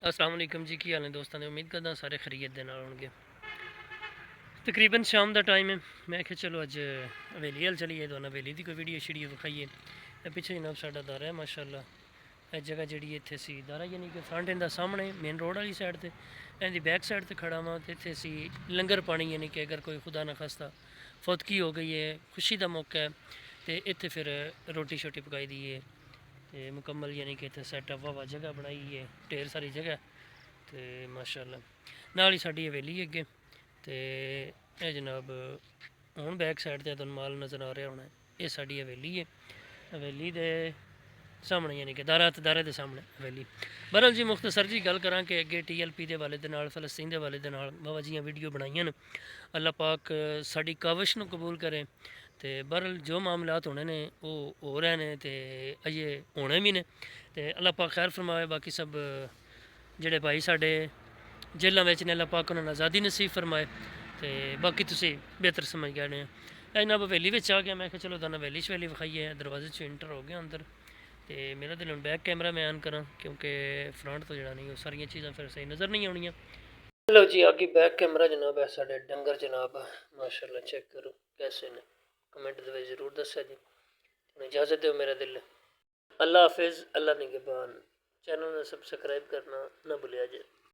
अस्सलाम वालेकुम जी, की हाल है दोस्तों ने। उम्मीद करदा सारे खरीत दे नाल होणगे। तकरीबन शाम का टाइम है। मैं आख्या चलो अज हवेली हल चलिए, तो हवेली की कोई वीडियो शीडियो विखाइए। पिछे जनाब साडा दारा है माशाअल्लाह। यह जगह जी इत्थे सी दारा यानी कि फ्रंट इंदा सामने मेन रोड वाली साइड ते, इंदी बैक साइड ते खड़ा वां। ते इत्थे सी लंगर पानी, यानी कि अगर कोई खुदा ना खास्ता फौतकी हो गई है, खुशी का मौका है, तो इत्थे फिर रोटी शोटी पकाई दी है। तो मुकम्मल यानी कि इत्थे सैटअप वाह जगह बनाई है, ढेर सारी जगह। तो माशाअल्लाह नाल ही साडी हवेली अगे। तो यह जनाब हूँ बैक साइड ते तुहानूं माल नज़र आ रहा होना, ये साडी हवेली है। हवेली दे सामने यानी कि दारा दे सामने हवेली। बहरहाल जी मुख्तसर जी गल करां कि अगे TLP के हवाले दे नाल, फलस्तीन के हवाले दे नाल बाबा जियां वीडियो बनाइयां न। अल्लाह पाक साडी काविश नूं कबूल करे। तो बहरहाल जो मामलात होने ने वो हो रहे हैं, तो अजे होने भी ने। तो अल्लाह पाक खैर फरमाए। बाकी सब जेड़े भाई साडे जेलों में ने, अल्लाह पाक उन्होंने आज़ादी नसीब फरमाए। तो बाकी तुम बेहतर समझ गए ने। जनाब हवेली आ गया। मैं चलो तुहानूं हवेली शवेली विखाइए। दरवाजे चो इंटर हो गया अंदर। तो मेरा दिल हुण बैक कैमरा मैं ऑन करा, क्योंकि फ्रंट तो जड़ा नहीं वो सारिया चीज़ां फिर सही नज़र नहीं आनियाँ। लो जी आगे बैक कैमरा जनाब है साढ़े डंगर जनाब माशाअल्लाह चेक करो कैसे ने। कमेंट दे जरूर दस्या जी। इजाज़त दो मेरा दिल। अल्लाह हाफिज़, अल्लाह निगहबान। चैनल ने सब्सक्राइब करना ना भूलिया जे।